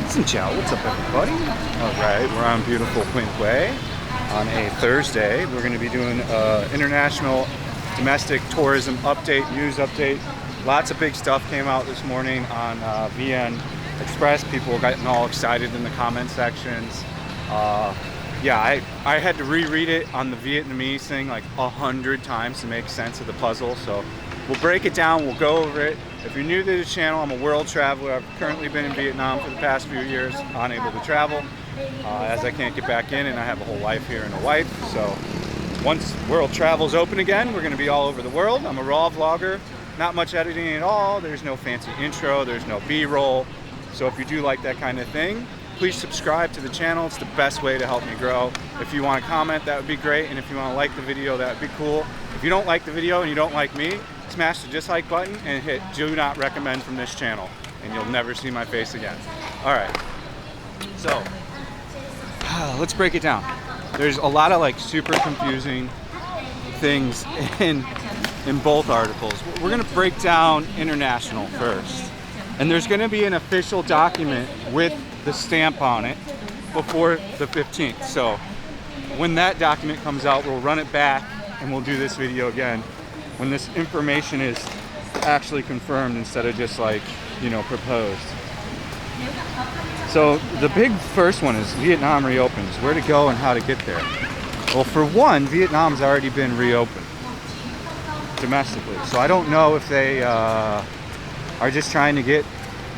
Ciao, what's up everybody? Alright, we're on beautiful Quint Way on a Thursday. We're going to be doing international domestic tourism update, news update. Lots of big stuff came out this morning on VN Express. People were getting all excited in the comment sections. Yeah, I had to reread it on the Vietnamese thing like 100 times to make sense of the puzzle. So we'll break it down, we'll go over it. If you're new to the channel, I'm a world traveler. I've currently been in Vietnam for the past few years, unable to travel, as I can't get back in and I have a whole life here and a wife. So once world travel's open again, we're gonna be all over the world. I'm a raw vlogger, not much editing at all. There's no fancy intro, there's no B-roll. So if you do like that kind of thing, please subscribe to the channel. It's the best way to help me grow. If you want to comment, that would be great. And if you want to like the video, that would be cool. If you don't like the video and you don't like me, smash the dislike button and hit do not recommend from this channel. And you'll never see my face again. All right. So, let's break it down. There's a lot of like super confusing things in both articles. We're going to break down international first. And there's going to be an official document with the stamp on it before the 15th. So when that document comes out, we'll run it back and we'll do this video again when this information is actually confirmed instead of just like, you know, proposed. So the big first one is Vietnam reopens. Where to go and how to get there. Well, for one, Vietnam's already been reopened domestically. So I don't know if they are just trying to get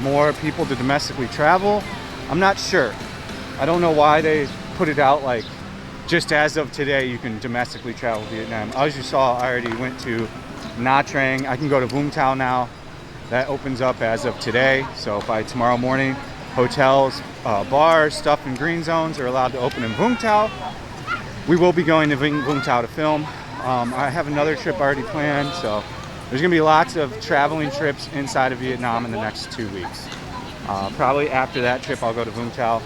more people to domestically travel. I'm not sure. I don't know why they put it out like just as of today you can domestically travel to Vietnam. As you saw, I already went to Nha Trang. I can go to Vung Tau now. That opens up as of today. So by tomorrow morning, hotels, bars, stuff in green zones are allowed to open in Vung Tau. We will be going to Vung Tau to film. I have another trip already planned, so there's gonna be lots of traveling trips inside of Vietnam in the next 2 weeks. Probably after that trip, I'll go to Vung Tau.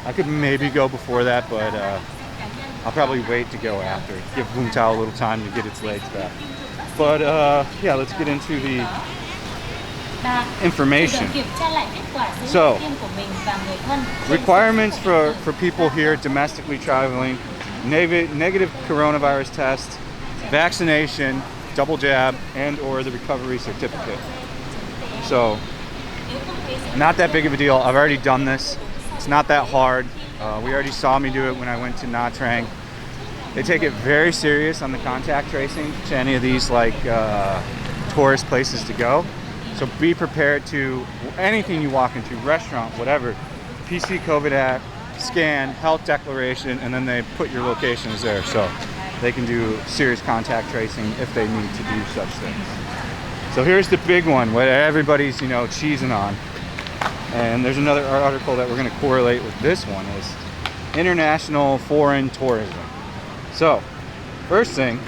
I could maybe go before that, but I'll probably wait to go after. Give Vung Tau a little time to get its legs back. But yeah, let's get into the information. So, requirements for people here domestically traveling: negative coronavirus test, vaccination, double jab, and or the recovery certificate. So not that big of a deal. I've already done this. It's not that hard. We already saw me do it when I went to Nha Trang. They take it very serious on the contact tracing to any of these like tourist places to go. So be prepared to anything you walk into, restaurant, whatever, PC COVID Act, scan, health declaration, and then they put your locations there. So they can do serious contact tracing if they need to do such things. So here's the big one, what everybody's, you know, cheesing on. And there's another article that we're going to correlate with this one is international foreign tourism. So first thing,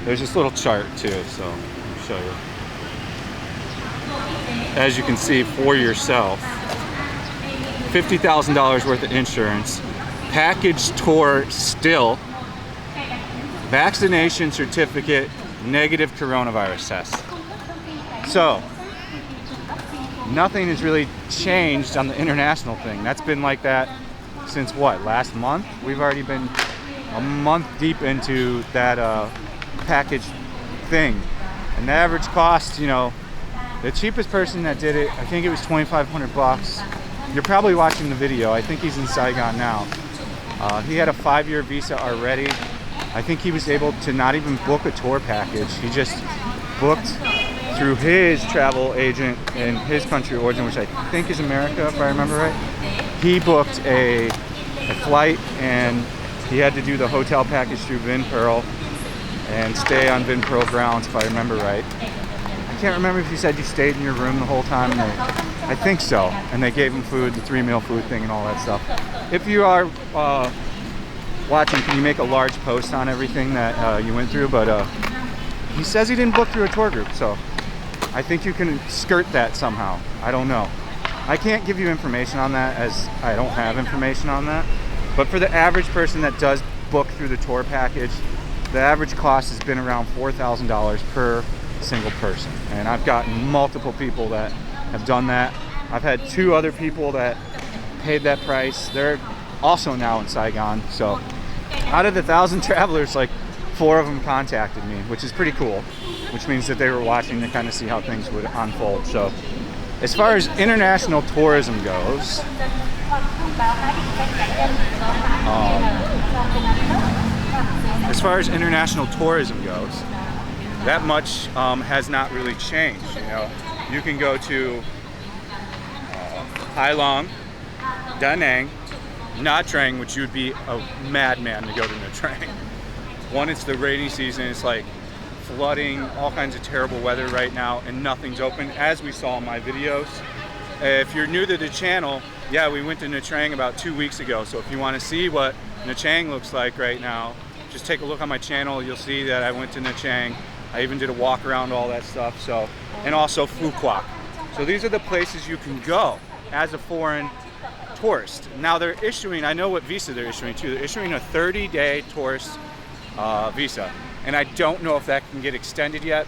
there's this little chart too, so let me show you. As you can see for yourself, $50,000 worth of insurance, package tour still, vaccination certificate, negative coronavirus test. So nothing has really changed on the international thing. That's been like that since what, last month? We've already been a month deep into that package thing. And the average cost, you know, the cheapest person that did it, I think it was 2,500 bucks. You're probably watching the video. I think he's in Saigon now. He had a 5-year visa already. I think he was able to not even book a tour package. He just booked through his travel agent in his country of origin, which I think is America, if I remember right. He booked a flight and he had to do the hotel package through Vinpearl and stay on Vinpearl grounds, if I remember right. I can't remember if he said you stayed in your room the whole time. I think so. And they gave him food, the 3-meal food thing and all that stuff. If you are watching, can you make a large post on everything that you went through? But he says he didn't book through a tour group, so I think you can skirt that somehow. I don't know. I can't give you information on that as I don't have information on that. But for the average person that does book through the tour package, the average cost has been around $4,000 per single person. And I've gotten multiple people that have done that. I've had 2 other people that paid that price. They're also now in Saigon. So out of the 1,000 travelers, like 4 of them contacted me, which is pretty cool, which means that they were watching to kind of see how things would unfold. So as far as international tourism goes, that much has not really changed. You know, you can go to Hai Long, Da Nang, Nha Trang, which you would be a madman to go to Nha Trang. One, it's the rainy season, it's like flooding, all kinds of terrible weather right now, and nothing's open, as we saw in my videos. If you're new to the channel, yeah, we went to Nha Trang about 2 weeks ago, so if you want to see what Nha Trang looks like right now, just take a look on my channel. You'll see that I went to Nha Trang. I even did a walk around all that stuff. So, and also Phu Quoc. So these are the places you can go as a foreign tourist. Now they're issuing, I know what visa they're issuing too. They're issuing a 30-day tourist visa, and I don't know if that can get extended yet.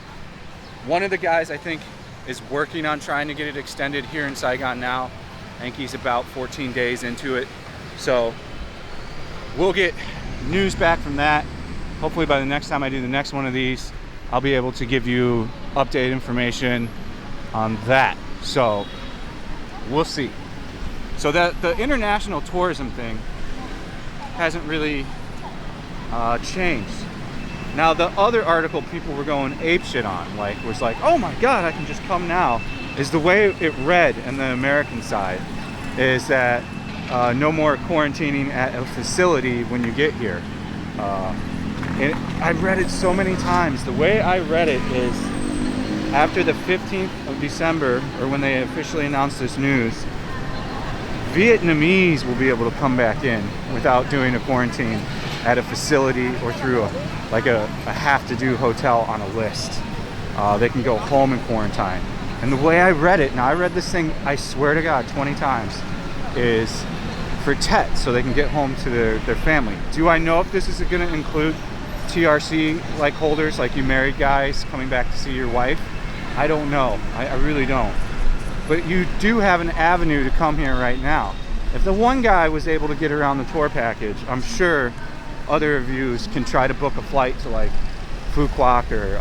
One of the guys, I think, is working on trying to get it extended here in Saigon now. I think he's about 14 days into it. So we'll get news back from that. Hopefully by the next time I do the next one of these, I'll be able to give you updated information on that. So we'll see. So that the international tourism thing hasn't really changed. Now the other article people were going apeshit on, like, was like, oh my God, I can just come now, is the way it read in the American side is that no more quarantining at a facility when you get here. And I've read it so many times. The way I read it is after the 15th of December, or when they officially announced this news, Vietnamese will be able to come back in without doing a quarantine at a facility or through a have-to-do hotel on a list. They can go home and quarantine. And the way I read it, now I read this thing, I swear to God, 20 times, is for Tet, so they can get home to their family. Do I know if this is going to include TRC like holders, like you married guys coming back to see your wife? I don't know. I really don't. But you do have an avenue to come here right now. If the one guy was able to get around the tour package, I'm sure other of you can try to book a flight to like Phu Quoc or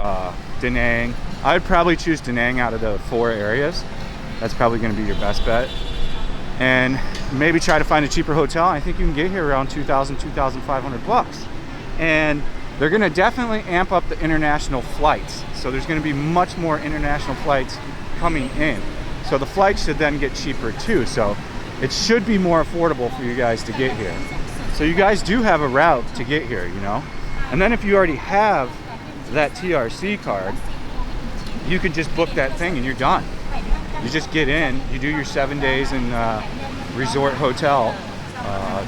Da Nang. I'd probably choose Da Nang out of the 4 areas. That's probably going to be your best bet. And maybe try to find a cheaper hotel. I think you can get here around 2,000, 2,500 bucks. And they're going to definitely amp up the international flights. So there's going to be much more international flights coming in. So the flights should then get cheaper too. So it should be more affordable for you guys to get here. So you guys do have a route to get here, you know. And then if you already have that TRC card, you can just book that thing and you're done. You just get in, you do your 7 days in resort hotel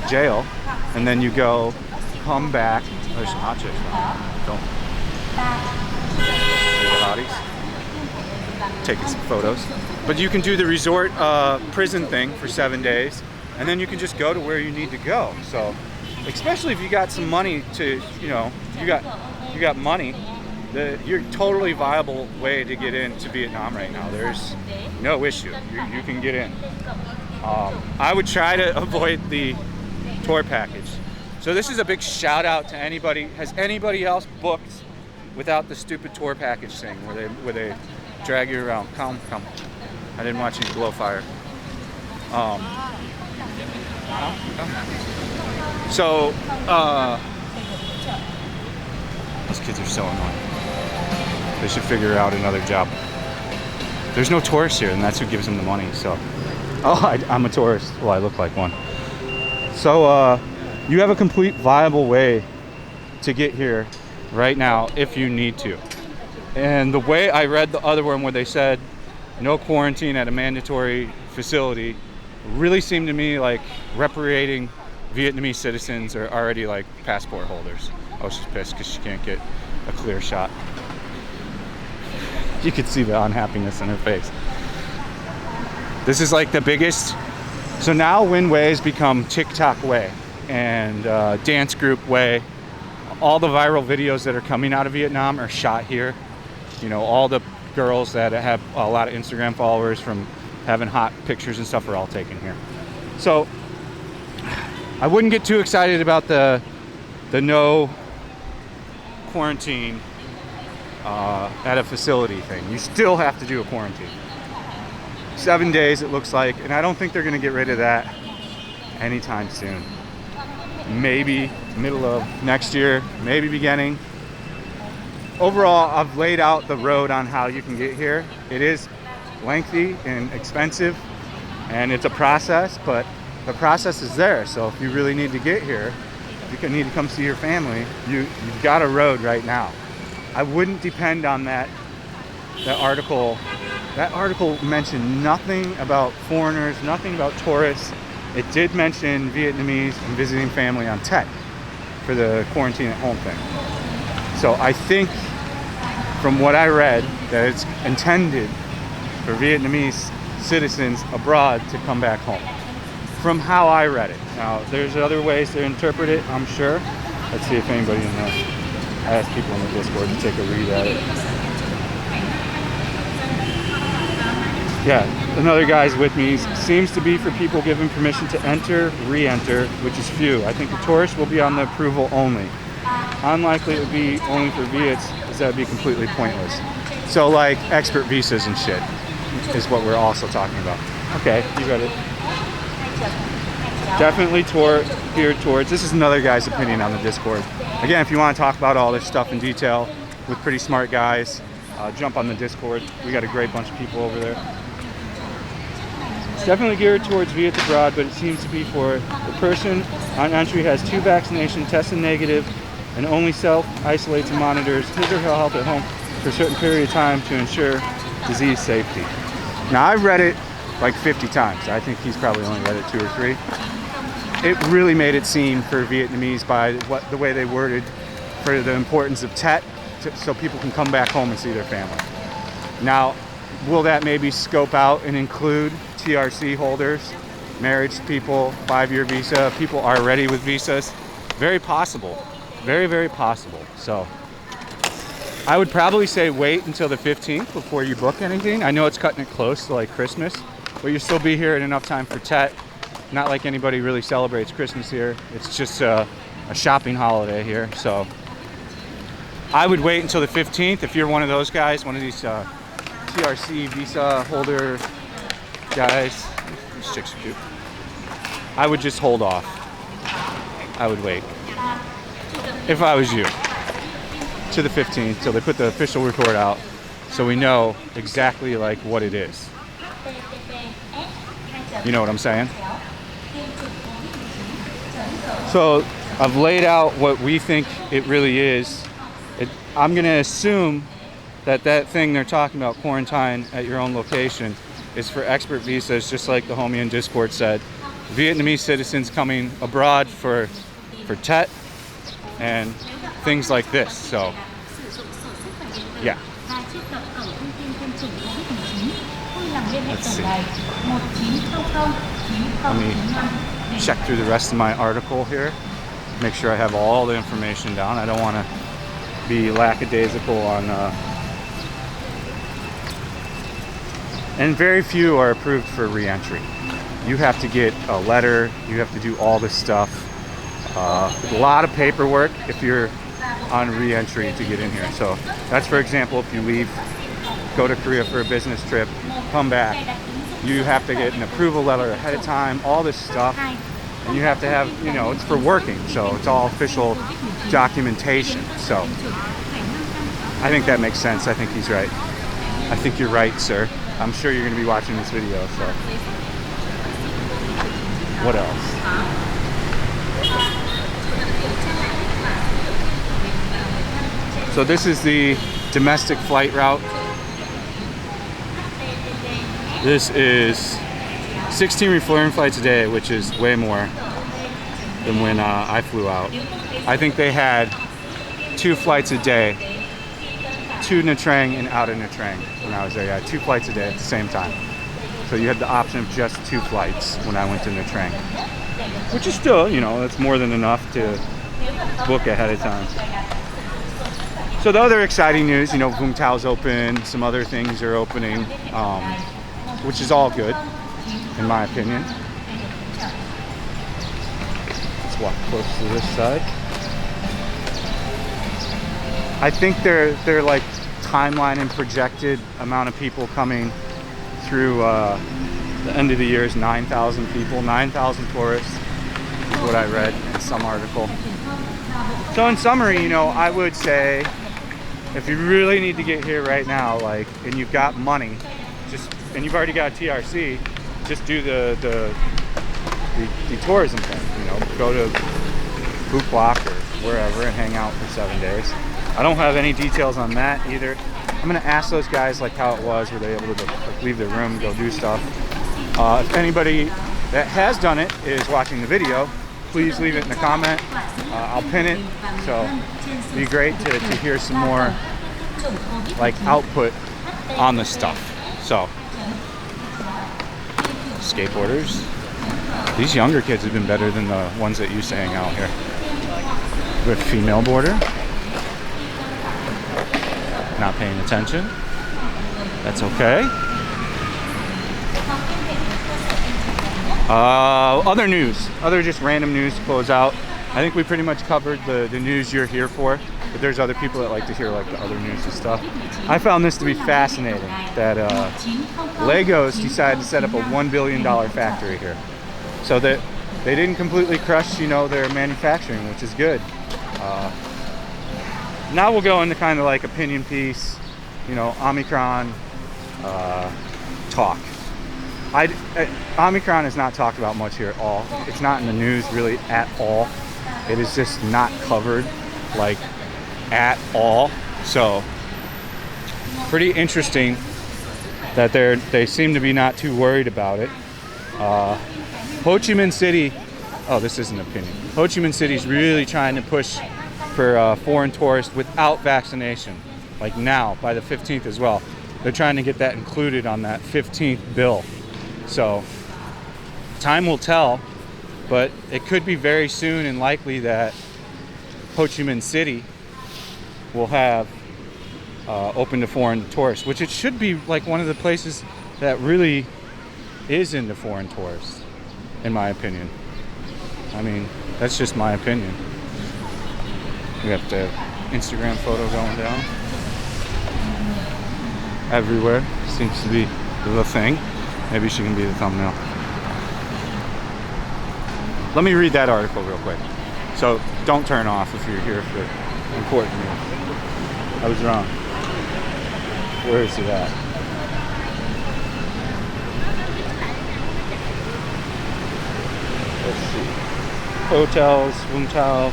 jail, and then you go, come back. There's some hot chicks around. There's the hotties. Taking some photos. But you can do the resort prison thing for 7 days, and then you can just go to where you need to go. So, especially if you got some money to, you know, you got money, you're totally viable way to get into Vietnam right now. There's no issue. You can get in. I would try to avoid the tour package. So this is a big shout out to anybody. Has anybody else booked without the stupid tour package thing where they drag you around? Come. I didn't want you to blow fire. So these kids are so annoying. They should figure out another job. There's no tourists here, and that's who gives them the money. So, I'm a tourist. Well, I look like one. So you have a complete viable way to get here right now if you need to. And the way I read the other one where they said no quarantine at a mandatory facility really seemed to me like repatriating Vietnamese citizens are already like passport holders. Oh, she's pissed because she can't get a clear shot. You could see the unhappiness in her face. This is like the biggest. So now Win Way has become TikTok Way and dance group Way. All the viral videos that are coming out of Vietnam are shot here. You know, all the girls that have a lot of Instagram followers from having hot pictures and stuff are all taken here. So I wouldn't get too excited about the no quarantine at a facility thing. You still have to do a quarantine. 7 days it looks like, and I don't think they're gonna get rid of that anytime soon. Maybe middle of next year, maybe beginning. Overall, I've laid out the road on how you can get here. It is lengthy and expensive, and it's a process, but the process is there. So if you really need to get here, if you need to come see your family, you've got a road right now. I wouldn't depend on that article. That article mentioned nothing about foreigners, nothing about tourists. It did mention Vietnamese and visiting family on Tet for the quarantine at home thing. So I think from what I read that it's intended for Vietnamese citizens abroad to come back home. From how I read it. Now there's other ways to interpret it, I'm sure. Let's see if anybody in the, I asked people in the Discord to take a read at it. Yeah, another guy's with me. Seems to be for people given permission to enter, re-enter, which is few. I think the tourists will be on the approval only. Unlikely it would be only for Viets, because that would be completely pointless. So like expert visas and shit is what we're also talking about. Okay, you got it. Definitely geared towards, this is another guy's opinion on the Discord. Again, if you want to talk about all this stuff in detail with pretty smart guys, jump on the Discord. We got a great bunch of people over there. It's definitely geared towards Viets abroad, but it seems to be for the person on entry has 2 vaccinations, tested negative, and only self-isolates and monitors his or her health at home for a certain period of time to ensure disease safety. Now, I've read it like 50 times. I think he's probably only read it 2 or 3. It really made it seem for Vietnamese by the way they worded for the importance of Tet, so people can come back home and see their family. Now, will that maybe scope out and include TRC holders, marriage people, 5-year visa, people already with visas? Very possible. Very, very possible. So I would probably say wait until the 15th before you book anything. I know it's cutting it close to like Christmas, but you'll still be here in enough time for Tet. Not like anybody really celebrates Christmas here. It's just a shopping holiday here. So I would wait until the 15th if you're one of those guys, one of these TRC visa holder guys. These chicks are cute. I would just hold off. I would wait. If I was you. To the 15th till they put the official report out so we know exactly like what it is. You know what I'm saying? So I've laid out what we think it really is. I'm going to assume that that thing they're talking about, quarantine at your own location, is for expert visas, just like the homie in Discord said. Vietnamese citizens coming abroad for Tet and things like this. So yeah. Let's see. Let me check through the rest of my article here. Make sure I have all the information down. I don't want to be lackadaisical on... And very few are approved for re-entry. You have to get a letter. You have to do all this stuff. A lot of paperwork if you're on re-entry to get in here. So that's, for example, if you leave, go to Korea for a business trip, come back, you have to get an approval letter ahead of time, all this stuff, and you have to have, you know, it's for working, so it's all official documentation. So I think that makes sense. I think he's right. I think you're right, sir. I'm sure you're going to be watching this video, so what else? So this is the domestic flight route. This is 16 refueling flights a day, which is way more than when I flew out. I think they had 2 flights a day, to Nha Trang and out of Nha Trang when I was there. Yeah, 2 flights a day at the same time. So you had the option of just 2 flights when I went to Nha Trang, which is still, you know, that's more than enough to book ahead of time. So the other exciting news, you know, Vung Tao's open, some other things are opening, which is all good, in my opinion. Let's walk close to this side. I think they're like timeline and projected amount of people coming through the end of the year is 9,000 people, 9,000 tourists is what I read in some article. So in summary, you know, I would say if you really need to get here right now, like, and you've got money, and you've already got TRC, just do the tourism thing, you know, go to Boot Block or wherever and hang out for 7 days. I don't have any details on that either. I'm gonna ask those guys like how it was, were they able to like, leave their room, go do stuff. If anybody that has done it is watching the video, please leave it in the comment. I'll pin it, so it'd be great to hear some more like output on the stuff. So, skateboarders. These younger kids have been better than the ones that used to hang out here. We have a female boarder. Not paying attention. That's okay. Other news. Other just random news to close out. I think we pretty much covered the news you're here for, but there's other people that like to hear like the other news and stuff. I found this to be fascinating, that Legos decided to set up a $1 billion factory here. So that they didn't completely crush, you know, their manufacturing, which is good. Now we'll go into kind of like opinion piece, you know, Omicron talk. Omicron is not talked about much here at all. It's not in the news really at all. It is just not covered like at all. So pretty interesting that they seem to be not too worried about it. Ho Chi Minh City, oh, this is an opinion. Ho Chi Minh City is really trying to push for foreign tourists without vaccination, like now by the 15th as well. They're trying to get that included on that 15th bill. So time will tell, but it could be very soon and likely that Ho Chi Minh City will have open to foreign tourists, which it should be like one of the places that really is into foreign tourists, in my opinion. I mean, that's just my opinion. We have the Instagram photo going down. Everywhere seems to be the thing. Maybe she can be the thumbnail. Let me read that article real quick. So don't turn off if you're here for important news. I was wrong. Where is it at? Let's see. Hotels, Wuntao,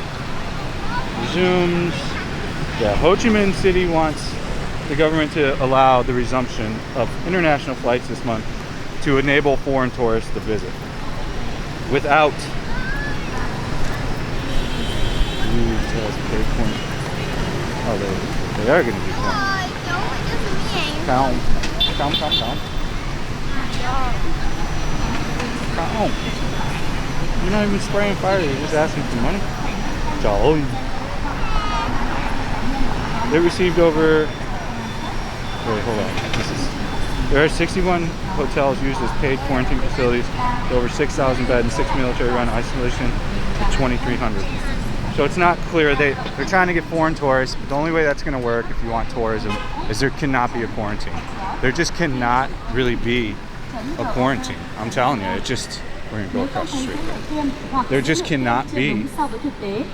resumes. Yeah, Ho Chi Minh City wants the government to allow the resumption of international flights this month to enable foreign tourists to visit without use as pay point. Oh, they are going to do something. Count. You're not even spraying fire, you're just asking for money. They received over, wait, hold on. There are 61 hotels used as paid quarantine facilities, over 6,000 beds and 6 military run isolation to 2,300. So it's not clear. They're trying to get foreign tourists, but the only way that's going to work if you want tourism is there cannot be a quarantine. There just cannot really be a quarantine. I'm telling you, it just, we're going to go across the street. There just cannot be a quarantine.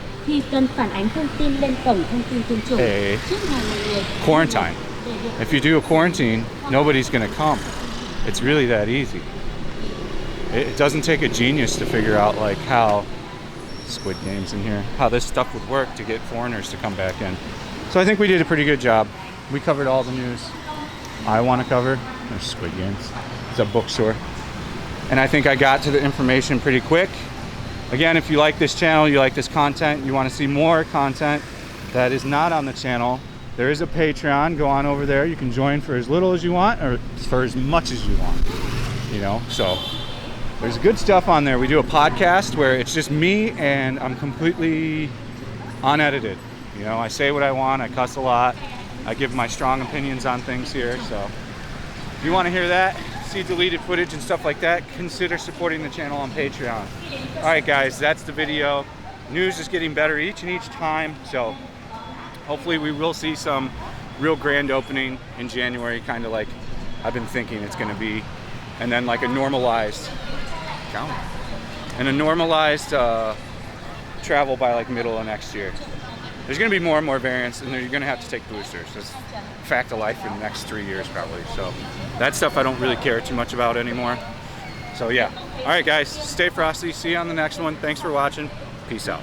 If you do a quarantine, nobody's going to come. It's really that easy. It doesn't take a genius to figure out like how Squid Game's in here, how this stuff would work to get foreigners to come back in. So I think we did a pretty good job. We covered all the news I want to cover. There's Squid Games. It's a bookstore. And I think I got to the information pretty quick. Again, if you like this channel, you like this content, you want to see more content that is not on the channel, there is a Patreon. Go on over there. You can join for as little as you want or for as much as you want. You know, so there's good stuff on there. We do a podcast where it's just me and I'm completely unedited. You know, I say what I want, I cuss a lot, I give my strong opinions on things here. So if you want to hear that, see deleted footage and stuff like that, consider supporting the channel on Patreon. All right, guys, that's the video. news is getting better each and each time. So hopefully we will see some real grand opening in January, kind of like I've been thinking it's going to be, and then like a normalized travel by like middle of next year. There's going to be more and more variants, and you're going to have to take boosters. That's a fact of life for the next 3 years probably. So that stuff I don't really care too much about anymore. So yeah. All right, guys, stay frosty. See you on the next one. Thanks for watching. Peace out.